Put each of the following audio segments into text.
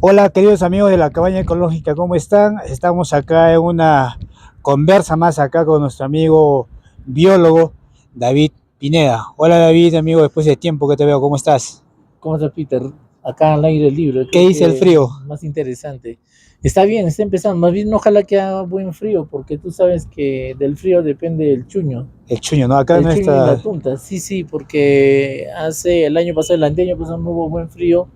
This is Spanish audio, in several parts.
Hola, queridos amigos de la Cabaña Ecológica, ¿cómo están? Estamos acá en una conversa más acá con nuestro amigo biólogo David Pineda. Hola David, amigo, después de tiempo que te veo, ¿cómo estás? ¿Cómo está Peter? Acá al aire libre, ¿Qué creo dice el que frío? más interesante. Está bien, está empezando. Más bien, ojalá que haga buen frío, porque tú sabes que del frío depende el chuño. El chuño, ¿no? Acá El no chuño y la está. tunta. Sí, sí, porque hace el año pasado, el anteaño pasado no hubo buen frío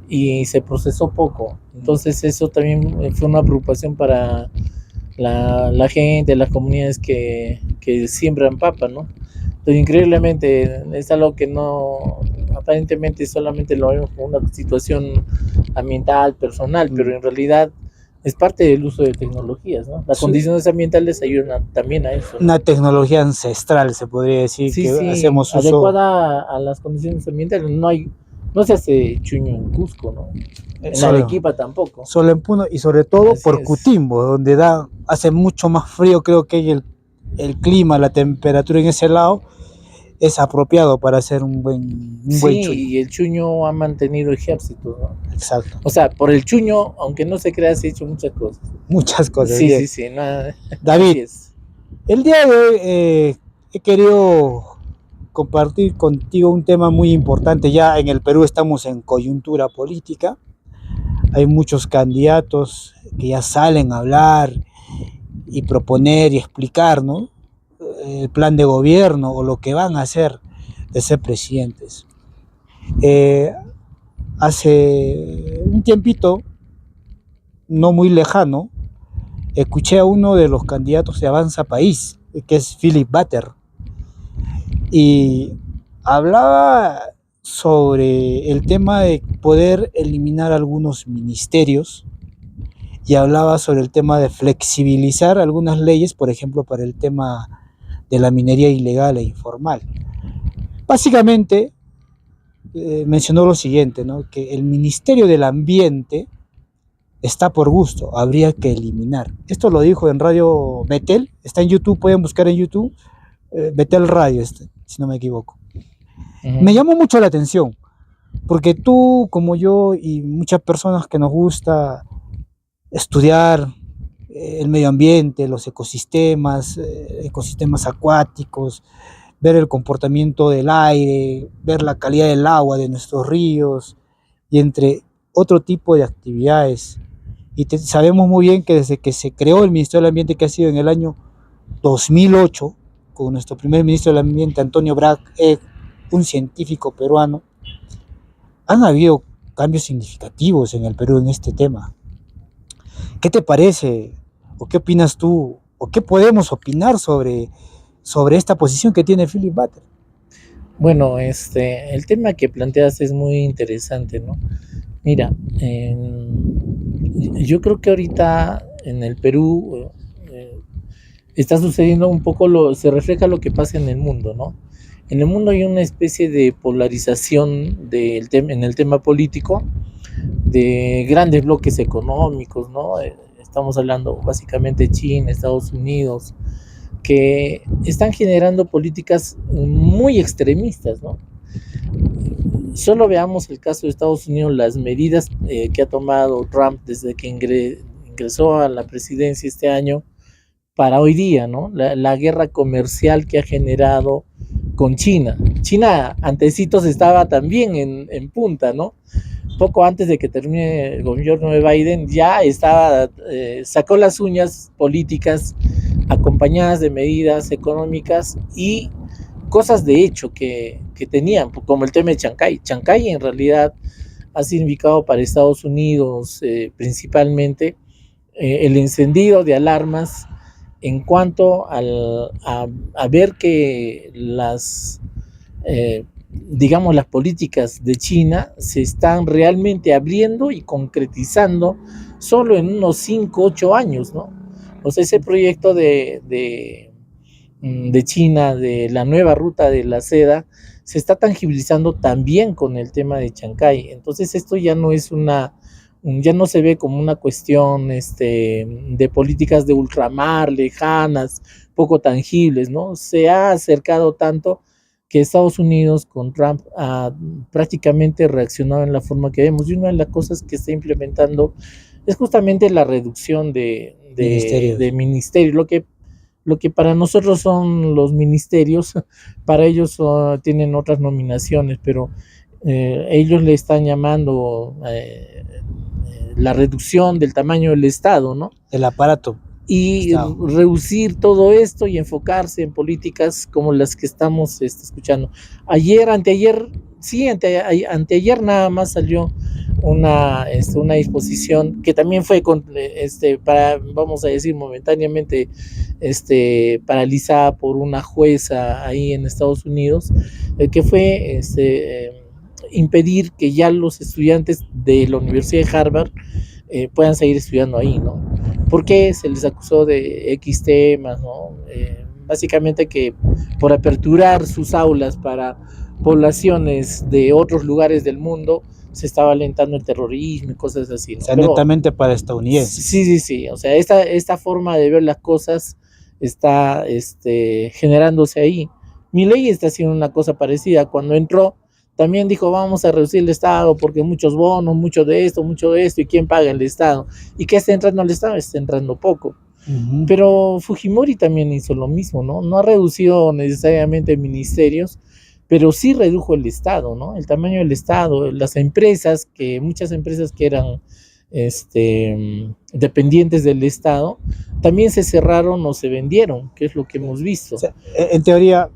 y se procesó poco. Entonces, eso también fue una preocupación para la gente, las comunidades que siembran papa, ¿no? Entonces, increíblemente, es algo que no, aparentemente solamente lo vemos como una situación ambiental, personal, pero en realidad es parte del uso de tecnologías, ¿no? Las condiciones ambientales ayudan también a eso, ¿no? Una tecnología ancestral, se podría decir, Sí, que sí, hacemos uso adecuada a las condiciones ambientales. No se hace chuño en Cusco, ¿no? En solo, Arequipa tampoco. solo en Puno y sobre todo Así por es. Cutimbo, donde hace mucho más frío, creo que el clima, la temperatura en ese lado es apropiado para hacer un buen chuño. Sí, y el chuño ha mantenido ejércitos, ¿no? Exacto. O sea, por el chuño, aunque no se crea, se ha hecho muchas cosas. Muchas cosas. Sí, Bien. sí, sí, nada, David, así es. el día de hoy he querido compartir contigo un tema muy importante. Ya en el Perú estamos en coyuntura política. Hay muchos candidatos que ya salen a hablar y proponer y explicar, ¿no? El plan de gobierno o lo que van a hacer de ser presidentes. Eh, Hace un tiempito, no muy lejano, escuché a uno de los candidatos de Avanza País, que es Philip Butter, y hablaba sobre el tema de poder eliminar algunos ministerios y hablaba sobre el tema de flexibilizar algunas leyes, por ejemplo, para el tema de la minería ilegal e informal. Básicamente mencionó lo siguiente, ¿no? Que el Ministerio del Ambiente está por gusto, habría que eliminar. Esto lo dijo en Radio Betel, está en YouTube, pueden buscar en YouTube, Betel Radio, si no me equivoco. Me Ujú. llamó mucho la atención, porque tú, como yo y muchas personas que nos gusta estudiar el medio ambiente, los ecosistemas acuáticos, ver el comportamiento del aire, ver la calidad del agua de nuestros ríos y entre otro tipo de actividades. Y sabemos muy bien que desde que se creó el Ministerio del Ambiente, que ha sido en el año 2008, con nuestro primer ministro del Ambiente, Antonio Brac, un científico peruano, han habido cambios significativos en el Perú en este tema. ¿Qué te parece? ¿O qué opinas tú? ¿O qué podemos opinar sobre esta posición que tiene Philip Butter? Bueno, el tema que planteas es muy interesante, ¿no? Mira, yo creo que ahorita en el Perú está sucediendo un poco se refleja lo que pasa en el mundo, ¿no? En el mundo hay una especie de polarización en el tema político, de grandes bloques económicos, ¿no? Estamos hablando básicamente de China, Estados Unidos, que están generando políticas muy extremistas, ¿no? Solo veamos el caso de Estados Unidos, las medidas que ha tomado Trump desde que ingresó a la presidencia este año para hoy día, ¿no? La guerra comercial que ha generado con China. China antecitos estaba también en punta, ¿no? Poco antes de que termine el gobierno de Biden, ya estaba, sacó las uñas políticas acompañadas de medidas económicas y cosas de hecho que tenían, como el tema de Chancay. Chancay en realidad ha significado para Estados Unidos principalmente el encendido de alarmas en cuanto a ver que digamos, las políticas de China se están realmente abriendo y concretizando solo en unos 5 8 años, ¿no? O sea, ese proyecto de China, de la nueva ruta de la seda, se está tangibilizando también con el tema de Chancay. Entonces esto ya no es ya no se ve como una cuestión de políticas de ultramar, lejanas, poco tangibles, ¿no? Se ha acercado tanto que Estados Unidos con Trump ha prácticamente reaccionado en la forma que vemos. Y una de las cosas que está implementando es justamente la reducción de ministerios. Lo que para nosotros son los ministerios, para ellos tienen otras nominaciones, pero ellos le están llamando la reducción del tamaño del Estado, ¿no? El aparato. Y reducir todo esto y enfocarse en políticas como las que estamos anteayer nada más salió una disposición que también fue vamos a decir momentáneamente paralizada por una jueza ahí en Estados Unidos, que fue impedir que ya los estudiantes de la Universidad de Harvard puedan seguir estudiando ahí, ¿no? Porque se les acusó de X temas, ¿no? Básicamente que por aperturar sus aulas para poblaciones de otros lugares del mundo se estaba alentando el terrorismo y cosas así, ¿no? O sea, netamente para estadounidenses. Sí. O sea, esta forma de ver las cosas está generándose ahí. Milei está haciendo una cosa parecida. Cuando entró, también dijo, vamos a reducir el Estado porque muchos bonos, mucho de esto, ¿y quién paga el Estado? ¿Y qué está entrando al Estado? Está entrando poco. Uh-huh. Pero Fujimori también hizo lo mismo, ¿no? No ha reducido necesariamente ministerios, pero sí redujo el Estado, ¿no? El tamaño del Estado, muchas empresas que eran dependientes del Estado, también se cerraron o se vendieron, que es lo que hemos visto. O sea, en teoría,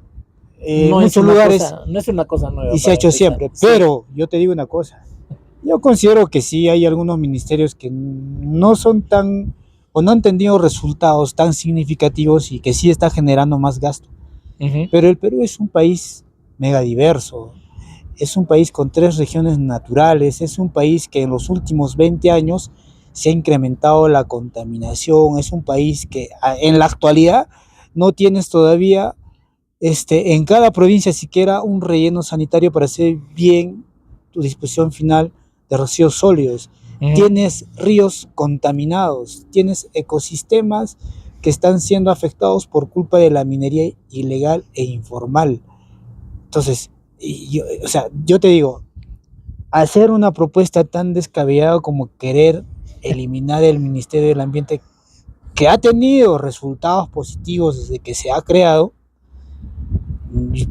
no muchos lugares no es una cosa nueva y se ha hecho siempre, sí. Pero yo te digo una cosa, yo considero que sí hay algunos ministerios que no son tan o no han tenido resultados tan significativos y que sí está generando más gasto. Uh-huh. Pero el Perú es un país mega diverso, es un país con 3 regiones naturales, es un país que en los últimos 20 años se ha incrementado la contaminación, es un país que en la actualidad no tienes todavía en cada provincia siquiera un relleno sanitario para hacer bien tu disposición final de residuos sólidos. Uh-huh. Tienes ríos contaminados, tienes ecosistemas que están siendo afectados por culpa de la minería ilegal e informal. Entonces, yo te digo, hacer una propuesta tan descabellada como querer eliminar el Ministerio del Ambiente, que ha tenido resultados positivos desde que se ha creado,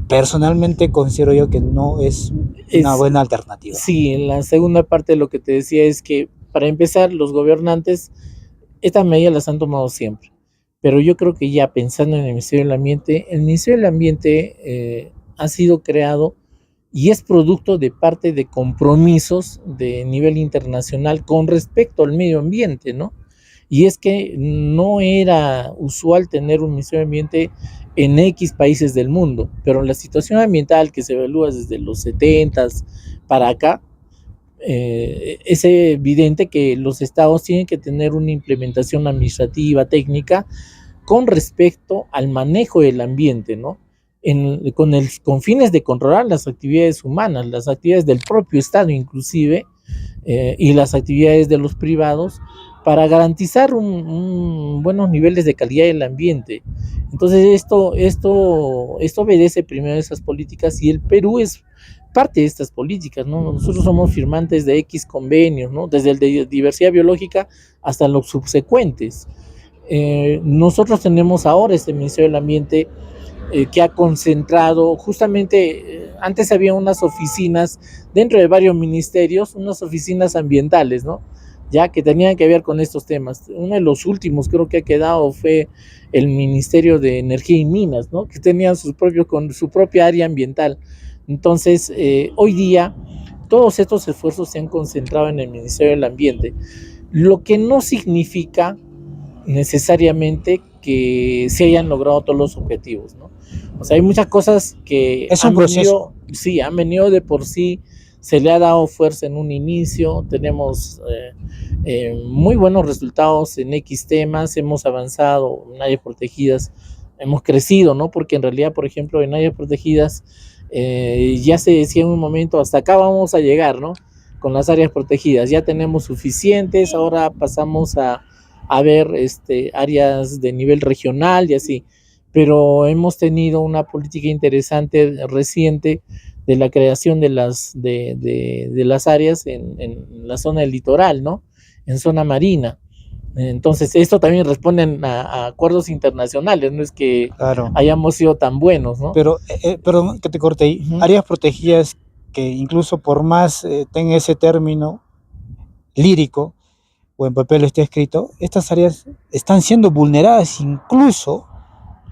personalmente considero yo que no es una buena alternativa. Sí, en la segunda parte de lo que te decía es que, para empezar, los gobernantes estas medidas las han tomado siempre, pero yo creo que ya pensando en el Ministerio del Ambiente ha sido creado y es producto de parte de compromisos de nivel internacional con respecto al medio ambiente, ¿no? Y es que no era usual tener un Ministerio de Ambiente en X países del mundo, pero la situación ambiental que se evalúa desde los 70s para acá, es evidente que los estados tienen que tener una implementación administrativa, técnica, con respecto al manejo del ambiente, ¿no? Con fines de controlar las actividades humanas, las actividades del propio Estado inclusive, y las actividades de los privados, para garantizar buenos niveles de calidad del ambiente. Entonces esto obedece primero a esas políticas, y el Perú es parte de estas políticas, ¿no? Nosotros somos firmantes de X convenios, ¿no? Desde el de diversidad biológica hasta los subsecuentes. Nosotros tenemos ahora este Ministerio del Ambiente que ha concentrado justamente, antes había unas oficinas dentro de varios ministerios, unas oficinas ambientales, ¿no? Ya que tenían que ver con estos temas. Uno de los últimos creo que ha quedado fue el Ministerio de Energía y Minas, ¿no? Que tenían con su propia área ambiental. Entonces, hoy día, todos estos esfuerzos se han concentrado en el Ministerio del Ambiente, lo que no significa necesariamente que se hayan logrado todos los objetivos, ¿no? O sea, hay muchas cosas que han venido de por sí, se le ha dado fuerza en un inicio, tenemos muy buenos resultados en X temas, hemos avanzado en áreas protegidas, hemos crecido, ¿no? Porque en realidad, por ejemplo, en áreas protegidas, ya se decía en un momento, hasta acá vamos a llegar, ¿no? Con las áreas protegidas, ya tenemos suficientes, ahora pasamos a ver áreas de nivel regional y así, pero hemos tenido una política interesante reciente de la creación de las áreas en la zona del litoral, ¿no? En zona marina. Entonces, esto también responde a acuerdos internacionales, no es que Claro. hayamos sido tan buenos, ¿no? Pero, perdón que te corte ahí, áreas protegidas que incluso por más tenga ese término lírico o en papel esté escrito, estas áreas están siendo vulneradas incluso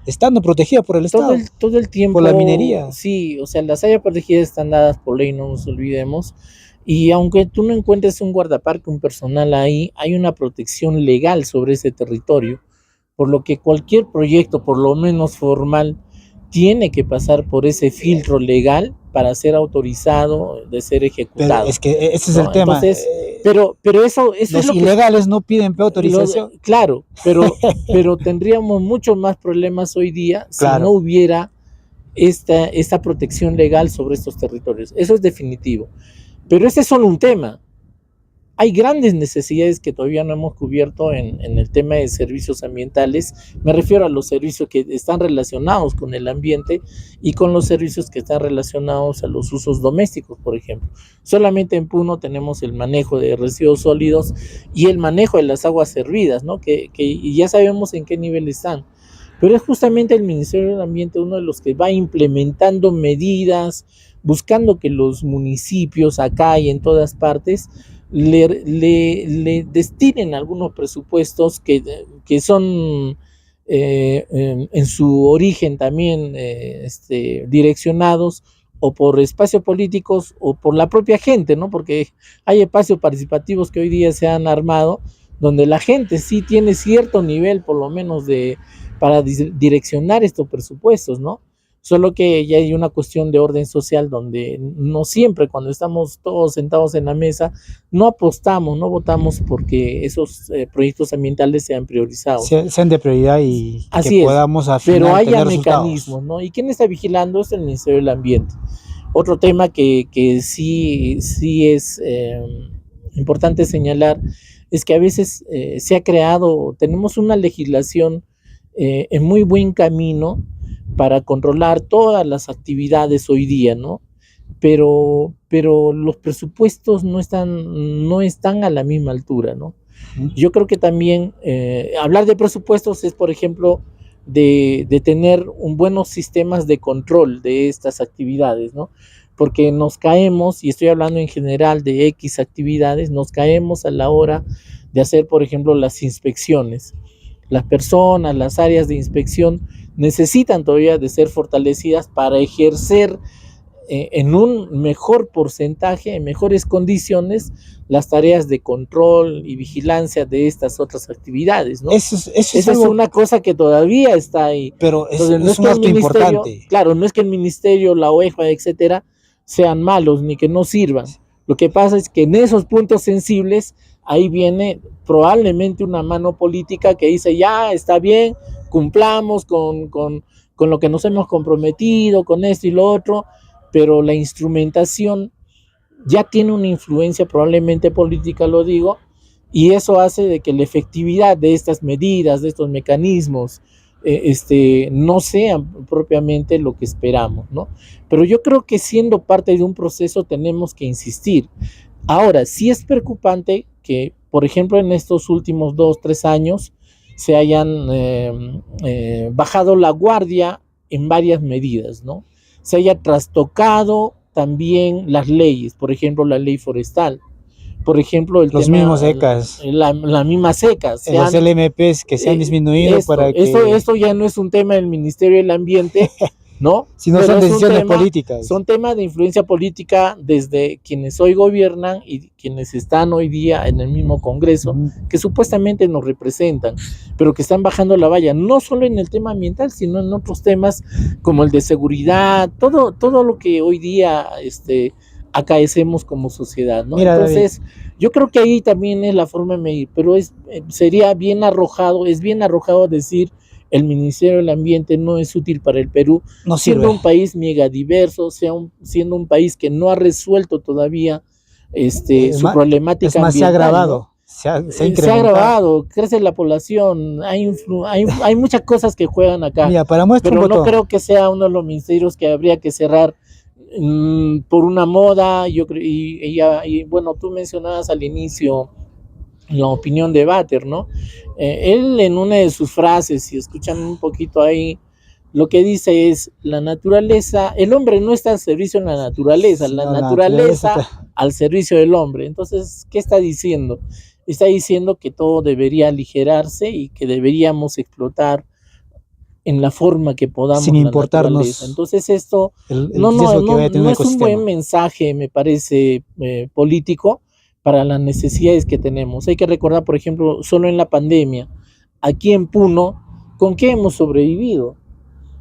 estando protegidas por el Estado. Todo el tiempo. Por la minería. Sí, o sea, las áreas protegidas están dadas por ley, no nos olvidemos. Y aunque tú no encuentres un guardaparque, un personal ahí, hay una protección legal sobre ese territorio, por lo que cualquier proyecto, por lo menos formal, tiene que pasar por ese filtro legal para ser autorizado de ser ejecutado. Pero es que ese es el tema. Entonces, pero eso los es lo ilegales no piden autorización. Claro, pero tendríamos muchos más problemas hoy día si Claro. no hubiera esta protección legal sobre estos territorios. Eso es definitivo. Pero ese es solo un tema. Hay grandes necesidades que todavía no hemos cubierto en el tema de servicios ambientales. Me refiero a los servicios que están relacionados con el ambiente y con los servicios que están relacionados a los usos domésticos, por ejemplo. Solamente en Puno tenemos el manejo de residuos sólidos y el manejo de las aguas servidas, ¿no? Que ya sabemos en qué nivel están. Pero es justamente el Ministerio del Ambiente uno de los que va implementando medidas, buscando que los municipios acá y en todas partes le destinen algunos presupuestos que son en su origen también direccionados o por espacios políticos o por la propia gente, ¿no? Porque hay espacios participativos que hoy día se han armado donde la gente sí tiene cierto nivel por lo menos para direccionar estos presupuestos, ¿no? Solo que ya hay una cuestión de orden social donde no siempre cuando estamos todos sentados en la mesa no apostamos, no votamos porque esos proyectos ambientales sean priorizados. Sean de prioridad y así que podamos afinar, pero haya tener mecanismos, ¿no? ¿Y quién está vigilando? Es el Ministerio del Ambiente. Otro tema que sí es importante señalar es que a veces se ha creado, tenemos una legislación en muy buen camino para controlar todas las actividades hoy día, ¿no? Pero los presupuestos no están a la misma altura, ¿no? Yo creo que también hablar de presupuestos es, por ejemplo, de tener buenos sistemas de control de estas actividades, ¿no? Porque nos caemos, y estoy hablando en general de X actividades, nos caemos a la hora de hacer, por ejemplo, las inspecciones. Las personas, las áreas de inspección necesitan todavía de ser fortalecidas para ejercer en un mejor porcentaje, en mejores condiciones, las tareas de control y vigilancia de estas otras actividades, ¿no? Esa es una cosa que todavía está ahí. Pero no es un acto importante. Claro, no es que el ministerio, la OEJA, etcétera, sean malos ni que no sirvan. Lo que pasa es que en esos puntos sensibles, ahí viene probablemente una mano política que dice, ya, está bien, cumplamos con lo que nos hemos comprometido, con esto y lo otro, pero la instrumentación ya tiene una influencia probablemente política, lo digo, y eso hace de que la efectividad de estas medidas, de estos mecanismos, no sean propiamente lo que esperamos, ¿no? Pero yo creo que siendo parte de un proceso tenemos que insistir. Ahora, sí es preocupante que, por ejemplo, en estos últimos 2-3 años se hayan bajado la guardia en varias medidas, ¿no? Se haya trastocado también las leyes, por ejemplo, la ley forestal, por ejemplo, los mismos secas, la misma secas, los LMPs que se han disminuido para que esto ya no es un tema del Ministerio del Ambiente, ¿no? Sino son decisiones políticas. Son temas de influencia política desde quienes hoy gobiernan y quienes están hoy día en el mismo Congreso, que supuestamente nos representan, pero que están bajando la valla, no solo en el tema ambiental, sino en otros temas como el de seguridad, todo lo que hoy día acaecemos como sociedad, ¿no? Mira, entonces, David, yo creo que ahí también es la forma de medir, pero sería bien arrojado decir el Ministerio del Ambiente no es útil para el Perú, no siendo sirve. Un país megadiverso, siendo un país que no ha resuelto todavía su problemática ambiental. Es más, se ha agravado. ¿no? se ha se ha incrementado. agravado, crece la población, hay muchas cosas que juegan acá. Mira, para muestra un Pero no botón. creo que sea uno de los ministerios que habría que cerrar por una moda. Yo creo, y bueno, tú mencionabas al inicio la opinión de Bater, ¿no? Él en una de sus frases, si escuchan un poquito ahí, lo que dice es: la naturaleza, el hombre no está al servicio de la naturaleza, la No, la naturaleza naturaleza al servicio del hombre. Entonces, ¿qué está diciendo? Está diciendo que todo debería aligerarse y que deberíamos explotar en la forma que sin podamos la naturaleza. importarnos Entonces esto el no riesgo que vaya a tener un es un buen ecosistema. mensaje, me parece, político para las necesidades que tenemos. Hay que recordar, por ejemplo, solo en la pandemia, aquí en Puno, ¿con qué hemos sobrevivido?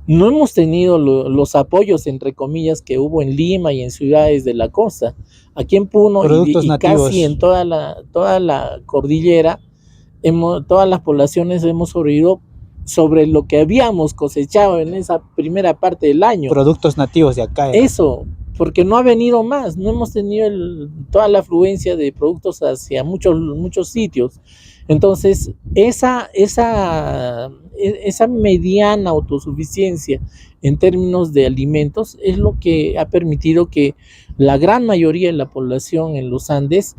No hemos tenido los apoyos, entre comillas, que hubo en Lima y en ciudades de la costa. Aquí en Puno Productos y nativos. casi en toda la cordillera, todas las poblaciones hemos sobrevivido sobre lo que habíamos cosechado en esa primera parte del año. Productos nativos de acá. Eso, porque no ha venido más, no hemos tenido toda la afluencia de productos hacia muchos sitios. Entonces, esa mediana autosuficiencia en términos de alimentos es lo que ha permitido que la gran mayoría de la población en los Andes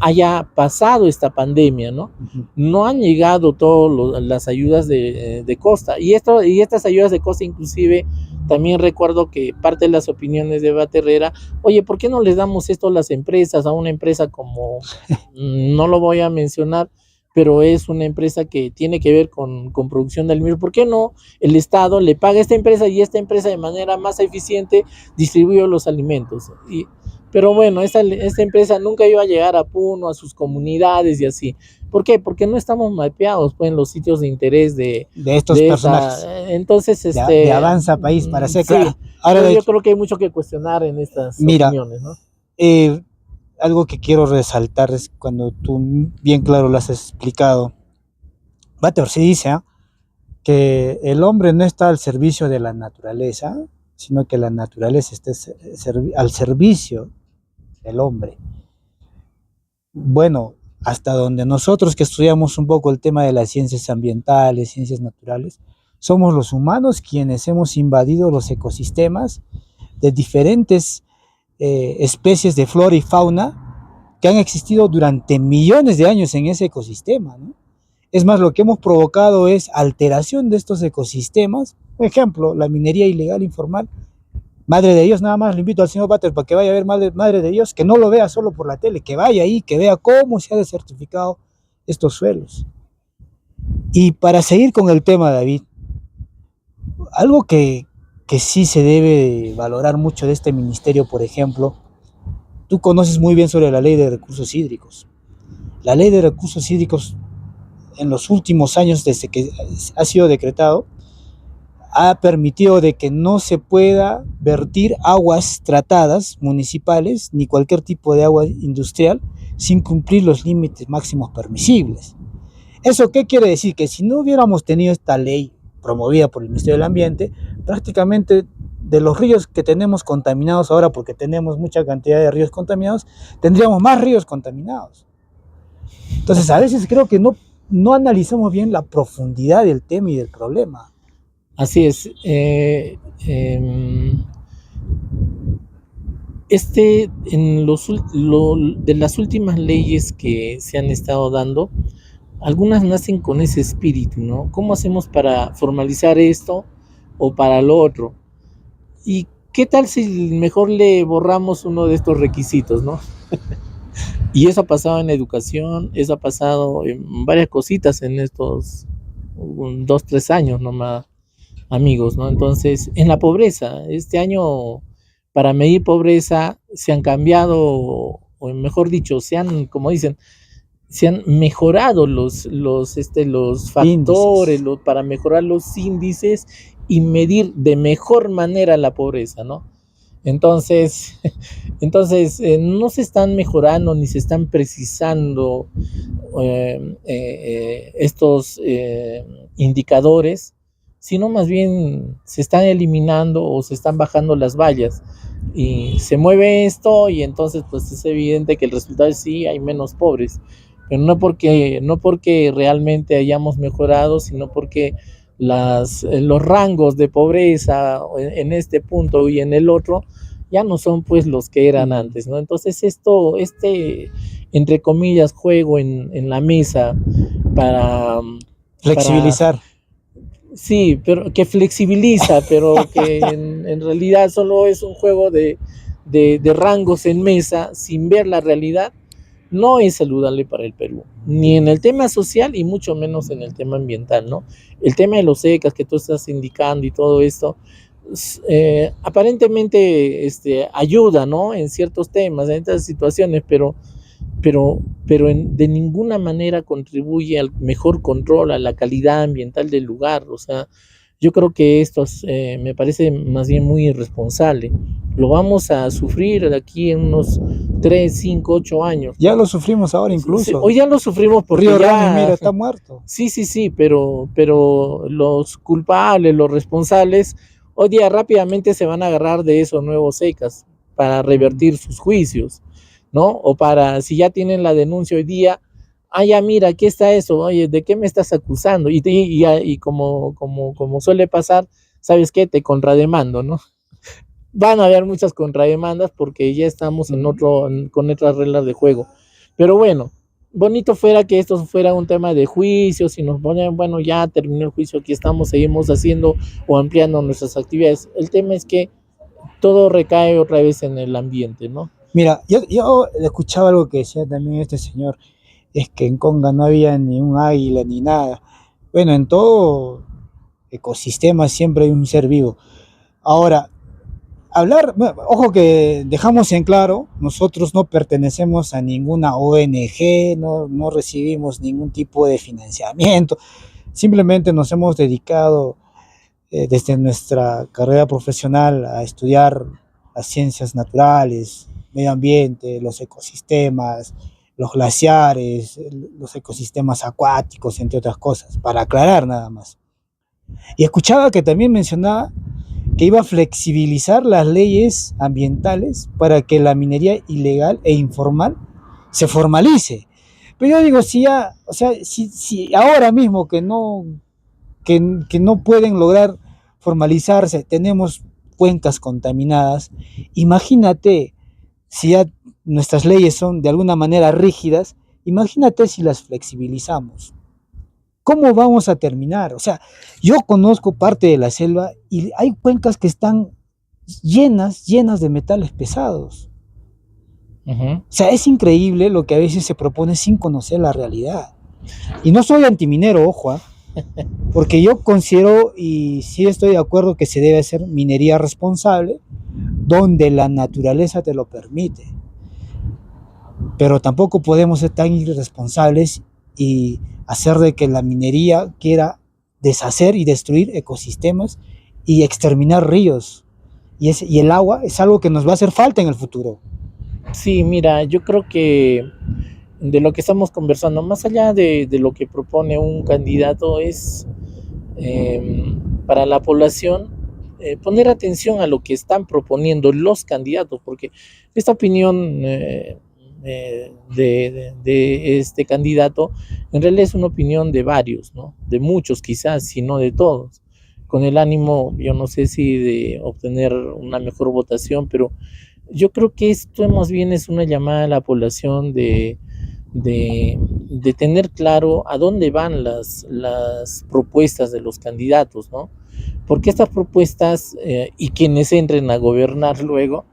haya pasado esta pandemia, ¿no? Uh-huh. No han llegado todas las ayudas de costa, y estas ayudas de costa inclusive. También recuerdo que parte de las opiniones de Bater era: oye, ¿por qué no les damos esto a las empresas, a una empresa como, no lo voy a mencionar, pero es una empresa que tiene que ver con producción de alimentos? ¿Por qué no el Estado le paga a esta empresa y esta empresa de manera más eficiente distribuye los alimentos? Pero bueno, esta empresa nunca iba a llegar a Puno, a sus comunidades y así. ¿Por qué? Porque no estamos mapeados, pues, en los sitios de interés de estos personajes. Entonces, de Avanza País, para ser sí, claro. Ahora yo creo que hay mucho que cuestionar en estas opiniones, ¿no? Algo que quiero resaltar es cuando tú bien claro lo has explicado. Bater sí dice que el hombre no está al servicio de la naturaleza, sino que la naturaleza está al servicio del hombre. Bueno, hasta donde nosotros que estudiamos un poco el tema de las ciencias ambientales, ciencias naturales, somos los humanos quienes hemos invadido los ecosistemas de diferentes especies de flora y fauna que han existido durante millones de años en ese ecosistema, ¿no? Es más, lo que hemos provocado es alteración de estos ecosistemas. Por ejemplo, la minería ilegal informal. Madre de Dios, nada más le invito al señor Bater para que vaya a ver Madre de Dios, que no lo vea solo por la tele, que vaya ahí, que vea cómo se ha desertificado estos suelos. Y para seguir con el tema, David, algo que sí se debe valorar mucho de este ministerio, por ejemplo, tú conoces muy bien sobre la ley de recursos hídricos. La ley de recursos hídricos en los últimos años, desde que ha sido decretado, ha permitido de que no se pueda vertir aguas tratadas municipales ni cualquier tipo de agua industrial sin cumplir los límites máximos permisibles. ¿Eso qué quiere decir? Que si no hubiéramos tenido esta ley promovida por el Ministerio del Ambiente, prácticamente de los ríos que tenemos contaminados ahora, porque tenemos mucha cantidad de ríos contaminados, tendríamos más ríos contaminados. Entonces, a veces creo que no analizamos bien la profundidad del tema y del problema. Así es. De las últimas leyes que se han estado dando, algunas nacen con ese espíritu, ¿no? ¿Cómo hacemos para formalizar esto o para lo otro? ¿Y qué tal si mejor le borramos uno de estos requisitos, ¿no? Y eso ha pasado en educación, eso ha pasado en varias cositas en estos 2-3 años nomás, amigos, ¿no? Entonces, en la pobreza, este año, para medir pobreza, se han cambiado, o mejor dicho, como dicen, se han mejorado los factores para mejorar los índices y medir de mejor manera la pobreza, ¿no? Entonces, no se están mejorando ni se están precisando estos indicadores, sino más bien se están eliminando o se están bajando las vallas. Y se mueve esto y entonces pues es evidente que el resultado es sí, hay menos pobres. pero no porque realmente hayamos mejorado, sino porque los rangos de pobreza en este punto y en el otro ya no son pues los que eran antes, ¿no? Entonces entre comillas, juego en la mesa para... Flexibilizar. Sí, pero que flexibiliza, pero que en realidad solo es un juego de rangos en mesa sin ver la realidad, no es saludable para el Perú, ni en el tema social y mucho menos en el tema ambiental, ¿no? El tema de los secas que tú estás indicando y todo esto, aparentemente ayuda, ¿no? En ciertos temas, en estas situaciones, pero de ninguna manera contribuye al mejor control, a la calidad ambiental del lugar. O sea, yo creo que esto me parece más bien muy irresponsable. Lo vamos a sufrir de aquí en unos 3, 5, 8 años. Ya lo sufrimos ahora incluso. Sí, hoy ya lo sufrimos porque Río Rani, mira, está muerto. Sí, pero los culpables, los responsables, hoy día rápidamente se van a agarrar de esos nuevos secas para revertir sus juicios, ¿no? O para, si ya tienen la denuncia hoy día, ya mira, aquí está eso, oye, ¿de qué me estás acusando? Y como suele pasar, ¿sabes qué? Te contrademando, ¿no? Van a haber muchas contrademandas porque ya estamos con otras reglas de juego. Pero bueno, bonito fuera que esto fuera un tema de juicios y nos ponen, bueno, ya terminó el juicio, aquí estamos, seguimos haciendo o ampliando nuestras actividades. El tema es que todo recae otra vez en el ambiente, ¿no? Mira, yo escuchaba algo que decía también este señor, es que en Conga no había ni un águila ni nada. Bueno, en todo ecosistema siempre hay un ser vivo. Ahora, ojo que dejamos en claro, nosotros no pertenecemos a ninguna ONG, no recibimos ningún tipo de financiamiento, simplemente nos hemos dedicado desde nuestra carrera profesional a estudiar las ciencias naturales, medio ambiente, los ecosistemas, los glaciares, los ecosistemas acuáticos, entre otras cosas, para aclarar nada más. Y escuchaba que también mencionaba que iba a flexibilizar las leyes ambientales para que la minería ilegal e informal se formalice. Pero yo digo, si ahora mismo que no pueden lograr formalizarse, tenemos cuencas contaminadas, imagínate si ya nuestras leyes son de alguna manera rígidas, imagínate si las flexibilizamos. ¿Cómo vamos a terminar? O sea, yo conozco parte de la selva y hay cuencas que están llenas de metales pesados. O sea, es increíble lo que a veces se propone sin conocer la realidad. Y no soy antiminero, ojo, porque yo considero y sí estoy de acuerdo que se debe hacer minería responsable donde la naturaleza te lo permite. Pero tampoco podemos ser tan irresponsables y hacer de que la minería quiera deshacer y destruir ecosistemas y exterminar ríos. Y el agua es algo que nos va a hacer falta en el futuro. Sí, mira, yo creo que de lo que estamos conversando, más allá de lo que propone un candidato, es para la población poner atención a lo que están proponiendo los candidatos, porque esta opinión de este candidato en realidad es una opinión de varios, ¿no? De muchos quizás, si no de todos, con el ánimo, yo no sé si de obtener una mejor votación, pero yo creo que esto más bien es una llamada a la población de tener claro a dónde van las propuestas de los candidatos, ¿no? Porque estas propuestas y quienes entren a gobernar luego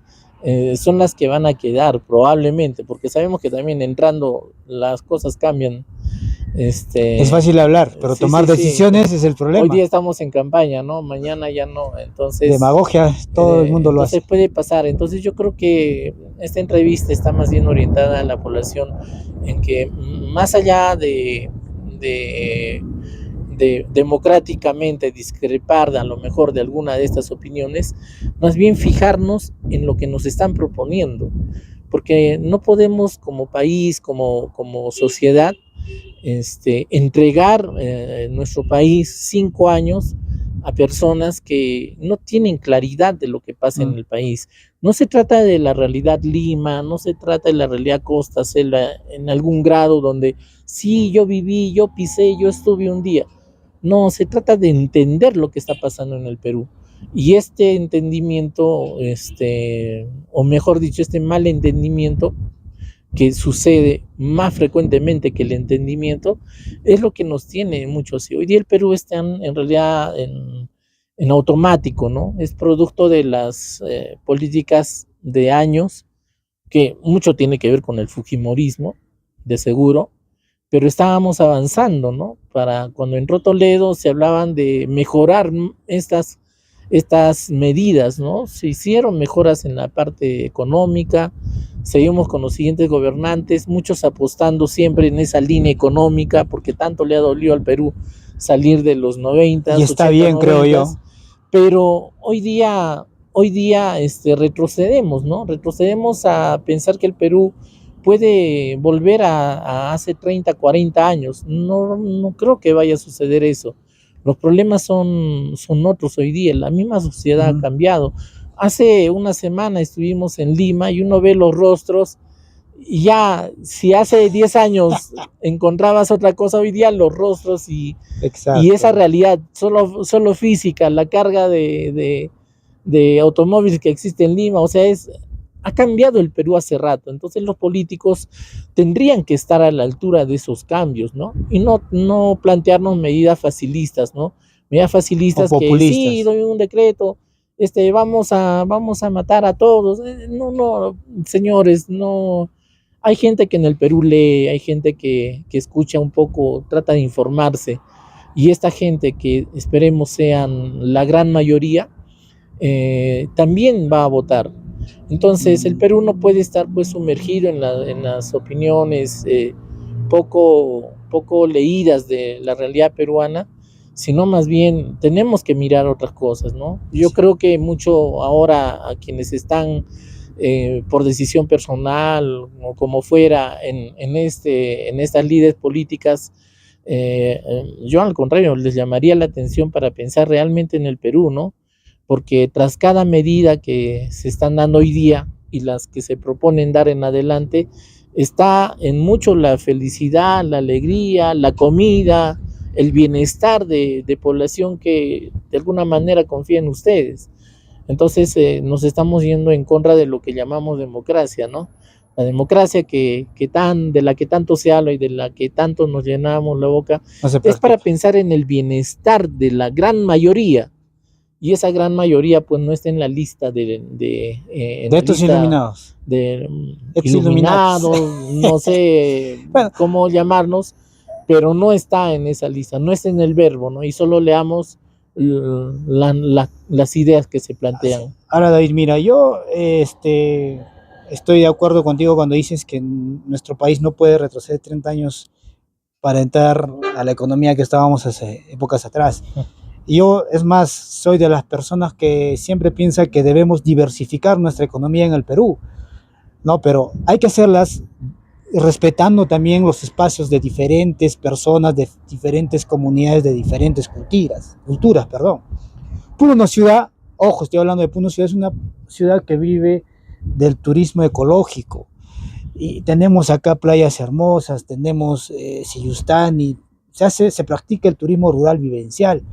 son las que van a quedar probablemente, porque sabemos que también entrando las cosas cambian. Es fácil hablar, pero tomar decisiones es el problema. Hoy día estamos en campaña, ¿no? Mañana ya no, entonces... Demagogia, todo el mundo lo hace. Entonces puede pasar, entonces yo creo que esta entrevista está más bien orientada a la población en que más allá de democráticamente discrepar a lo mejor de alguna de estas opiniones, más bien fijarnos en lo que nos están proponiendo, porque no podemos como país, como sociedad, entregar nuestro país 5 años a personas que no tienen claridad de lo que pasa en el país. No se trata de la realidad Lima, no se trata de la realidad Costa, Selva, en algún grado donde sí, yo viví, yo pisé, yo estuve un día. No, se trata de entender lo que está pasando en el Perú. Y este entendimiento, o mejor dicho, este mal entendimiento que sucede más frecuentemente que el entendimiento, es lo que nos tiene mucho así. Hoy día el Perú está en realidad en automático, ¿no? Es producto de las políticas de años, que mucho tiene que ver con el fujimorismo, de seguro, pero estábamos avanzando, ¿no? Para cuando entró Toledo se hablaban de mejorar estas medidas, ¿no? Se hicieron mejoras en la parte económica, seguimos con los siguientes gobernantes, muchos apostando siempre en esa línea económica, porque tanto le ha dolido al Perú salir de los 90. Y está 80, bien, 90, creo yo. pero hoy día retrocedemos, ¿no? Retrocedemos a pensar que el Perú puede volver a hace 30, 40 años. No, no creo que vaya a suceder eso. Los problemas son otros hoy día. La misma sociedad ha cambiado. Hace una semana estuvimos en Lima y uno ve los rostros y ya, si hace 10 años encontrabas otra cosa, hoy día los rostros y esa realidad solo física, la carga de automóviles que existe en Lima, o sea, ha cambiado el Perú hace rato. Entonces los políticos tendrían que estar a la altura de esos cambios, ¿no? Y no plantearnos medidas facilistas, ¿no? Medidas facilistas que sí, doy un decreto, vamos a matar a todos. No, señores, no. Hay gente que en el Perú lee, hay gente que escucha un poco, trata de informarse, y esta gente, que esperemos sean la gran mayoría, también va a votar. Entonces el Perú no puede estar pues sumergido en las opiniones poco leídas de la realidad peruana, sino más bien tenemos que mirar otras cosas, ¿no? Yo creo que mucho ahora a quienes están por decisión personal o como fuera en estas líderes políticas, yo al contrario les llamaría la atención para pensar realmente en el Perú, ¿no? Porque tras cada medida que se están dando hoy día y las que se proponen dar en adelante, está en mucho la felicidad, la alegría, la comida, el bienestar de población que de alguna manera confía en ustedes. Entonces nos estamos yendo en contra de lo que llamamos democracia, ¿no? La democracia de la que tanto se habla y de la que tanto nos llenamos la boca, es para pensar en el bienestar de la gran mayoría. Y esa gran mayoría pues no está en la lista de estos iluminados. De iluminados, no sé cómo llamarnos, pero no está en esa lista, no está en el verbo, ¿no? Y solo leamos las ideas que se plantean. Ahora, David, mira, yo estoy de acuerdo contigo cuando dices que nuestro país no puede retroceder 30 años para entrar a la economía que estábamos hace épocas atrás. Yo, es más, soy de las personas que siempre piensa que debemos diversificar nuestra economía en el Perú, ¿no? Pero hay que hacerlas respetando también los espacios de diferentes personas, de diferentes comunidades, de diferentes culturas. Puno, una ciudad, ojo, estoy hablando de Puno Ciudad, es una ciudad que vive del turismo ecológico. Y tenemos acá playas hermosas, tenemos Siyustani, se practica el turismo rural vivencial.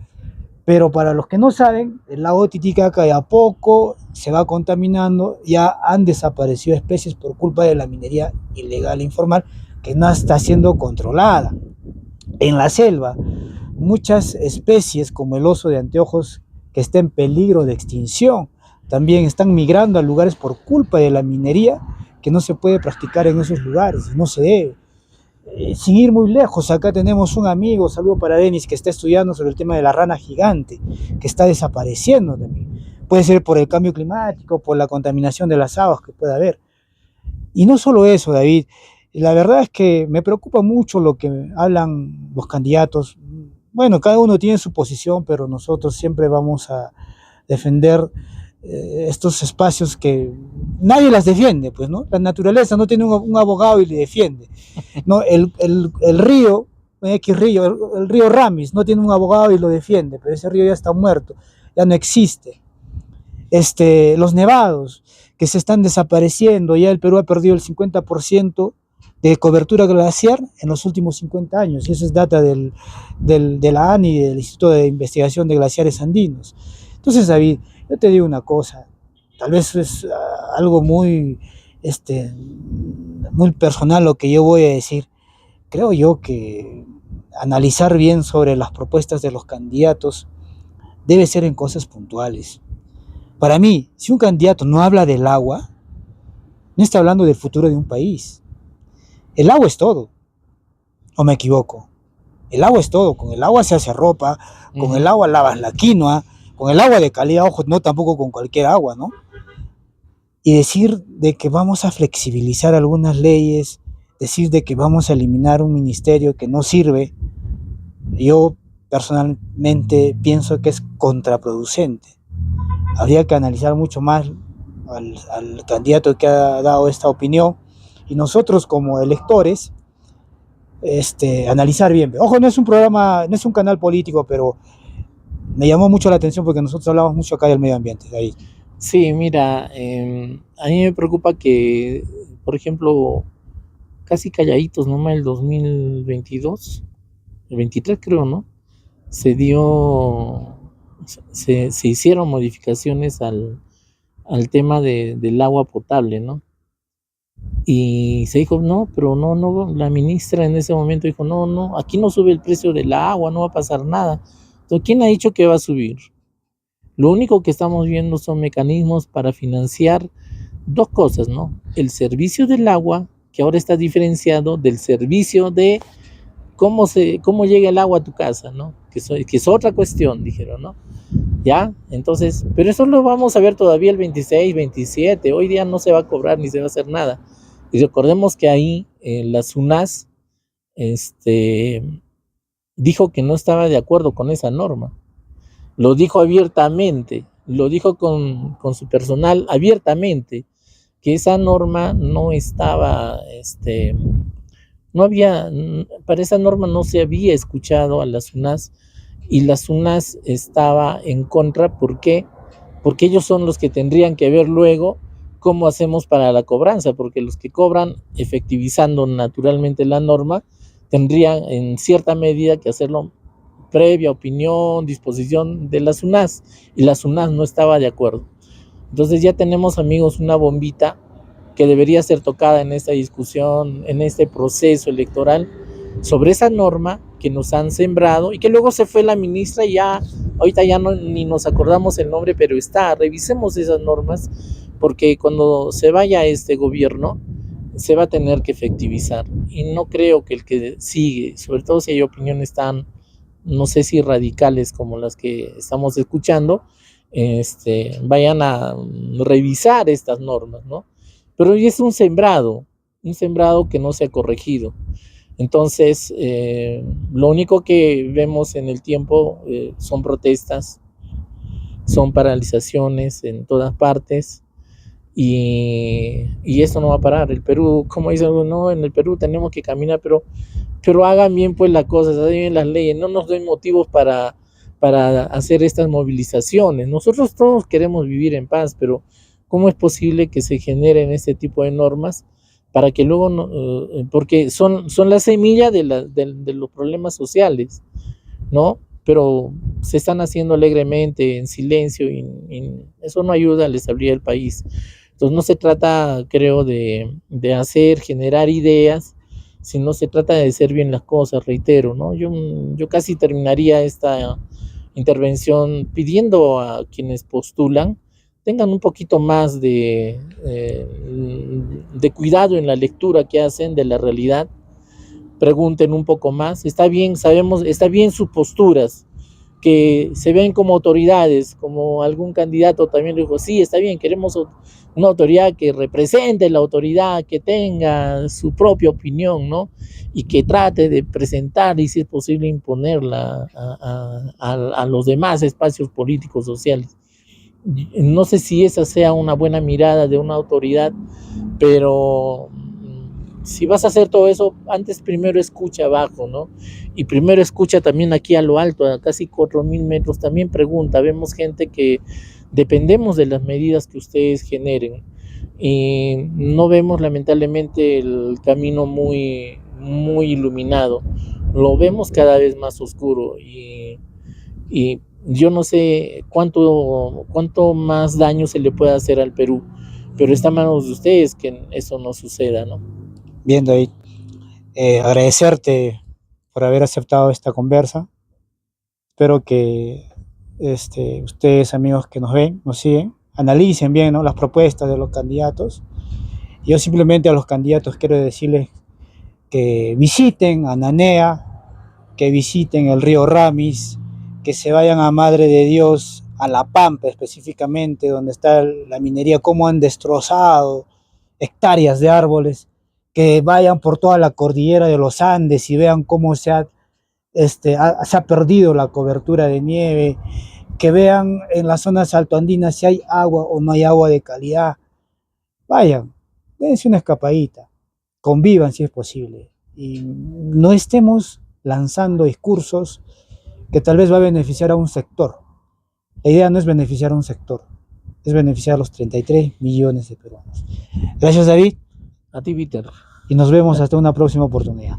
Pero para los que no saben, el lago Titicaca de a poco se va contaminando, ya han desaparecido especies por culpa de la minería ilegal e informal que no está siendo controlada. En la selva, muchas especies como el oso de anteojos, que está en peligro de extinción, también están migrando a lugares por culpa de la minería que no se puede practicar en esos lugares y no se debe. Sin ir muy lejos, acá tenemos un amigo, saludo para Denis, que está estudiando sobre el tema de la rana gigante, que está desapareciendo también. Puede ser por el cambio climático, por la contaminación de las aguas que pueda haber. Y no solo eso, David, la verdad es que me preocupa mucho lo que hablan los candidatos. Bueno, cada uno tiene su posición, pero nosotros siempre vamos a defender estos espacios que nadie las defiende, pues, ¿no? La naturaleza no tiene un abogado y le defiende, ¿no? El río en X río, el río Ramis, no tiene un abogado y lo defiende, pero ese río ya está muerto, ya no existe. Los nevados que se están desapareciendo, ya el Perú ha perdido el 50% de cobertura glaciar en los últimos 50 años, y eso es data de la ANI, del Instituto de Investigación de Glaciares Andinos. Entonces, David, yo te digo una cosa, tal vez es algo muy, muy personal lo que yo voy a decir. Creo yo que analizar bien sobre las propuestas de los candidatos debe ser en cosas puntuales. Para mí, si un candidato no habla del agua, no está hablando del futuro de un país. El agua es todo, ¿o me equivoco? El agua es todo, con el agua se hace ropa, con el agua lavas la quinoa, con el agua de calidad, ojo, no tampoco con cualquier agua, ¿no? Y decir de que vamos a flexibilizar algunas leyes, decir de que vamos a eliminar un ministerio que no sirve, yo personalmente pienso que es contraproducente. Habría que analizar mucho más al candidato que ha dado esta opinión, y nosotros como electores analizar bien. Ojo, no es un programa, no es un canal político, pero me llamó mucho la atención porque nosotros hablamos mucho acá del medio ambiente, David. Sí, mira, a mí me preocupa que, por ejemplo, casi calladitos, nomás el 2022, el 23 creo, ¿no? Se hicieron modificaciones al tema del agua potable, ¿no? Y se dijo, no, pero no, la ministra en ese momento dijo, no, aquí no sube el precio del agua, no va a pasar nada. Entonces, ¿quién ha dicho que va a subir? Lo único que estamos viendo son mecanismos para financiar dos cosas, ¿no? El servicio del agua, que ahora está diferenciado del servicio de cómo llega el agua a tu casa, ¿no? Que es otra cuestión, dijeron, ¿no? ¿Ya? Entonces, pero eso lo vamos a ver todavía el 26, 27, hoy día no se va a cobrar ni se va a hacer nada. Y recordemos que ahí la SUNAS dijo que no estaba de acuerdo con esa norma. Lo dijo abiertamente, lo dijo con su personal abiertamente, que esa norma no estaba, para esa norma no se había escuchado a la SUNAS, y la SUNAS estaba en contra. ¿Por qué? Porque ellos son los que tendrían que ver luego cómo hacemos para la cobranza, porque los que cobran efectivizando naturalmente la norma tendrían en cierta medida que hacerlo previa opinión, disposición de la SUNAS, y la SUNAS no estaba de acuerdo. Entonces ya tenemos, amigos, una bombita que debería ser tocada en esta discusión, en este proceso electoral, sobre esa norma que nos han sembrado y que luego se fue la ministra y ya, ahorita ya ni nos acordamos el nombre, pero revisemos esas normas, porque cuando se vaya este gobierno se va a tener que efectivizar, y no creo que el que sigue, sobre todo si hay opiniones tan, no sé si radicales como las que estamos escuchando, vayan a revisar estas normas, ¿no? Pero hoy es un sembrado que no se ha corregido. Entonces, lo único que vemos en el tiempo son protestas, son paralizaciones en todas partes, y esto no va a parar. El Perú, como dice uno, no, en el Perú tenemos que caminar, pero hagan bien pues las cosas, hagan bien las leyes, no nos den motivos para hacer estas movilizaciones. Nosotros todos queremos vivir en paz, pero ¿cómo es posible que se generen este tipo de normas para que luego porque son la semilla de los problemas sociales, ¿no? Pero se están haciendo alegremente, en silencio, y eso no ayuda a la estabilidad del país. Entonces no se trata, creo, de generar ideas, sino se trata de hacer bien las cosas, reitero, ¿no? Yo casi terminaría esta intervención pidiendo a quienes postulan tengan un poquito más de cuidado en la lectura que hacen de la realidad, pregunten un poco más. Está bien, sabemos, está bien sus posturas, que se ven como autoridades, como algún candidato también dijo, sí, está bien, queremos una autoridad que represente la autoridad, que tenga su propia opinión, ¿no? Y que trate de presentar y, si es posible, imponerla a los demás espacios políticos, sociales. No sé si esa sea una buena mirada de una autoridad, pero si vas a hacer todo eso, antes primero escucha abajo, ¿no? Y primero escucha también aquí a lo alto, a casi 4.000 metros, también pregunta. Vemos gente que dependemos de las medidas que ustedes generen y no vemos lamentablemente el camino muy, muy iluminado, lo vemos cada vez más oscuro y yo no sé cuánto más daño se le puede hacer al Perú, pero está en manos de ustedes que eso no suceda, ¿no? Bien, David, agradecerte por haber aceptado esta conversa. Espero que ustedes, amigos que nos ven, nos siguen, analicen bien, ¿no?, las propuestas de los candidatos. Yo simplemente a los candidatos quiero decirles que visiten a Nanea, que visiten el río Ramis, que se vayan a Madre de Dios, a La Pampa específicamente, donde está la minería, cómo han destrozado hectáreas de árboles, que vayan por toda la cordillera de los Andes y vean cómo se ha perdido la cobertura de nieve, que vean en las zonas altoandinas si hay agua o no hay agua de calidad. Vayan, dense una escapadita, convivan si es posible y no estemos lanzando discursos que tal vez va a beneficiar a un sector. La idea no es beneficiar a un sector, es beneficiar a los 33 millones de peruanos. Gracias, David. A ti, Peter. Y nos vemos hasta una próxima oportunidad.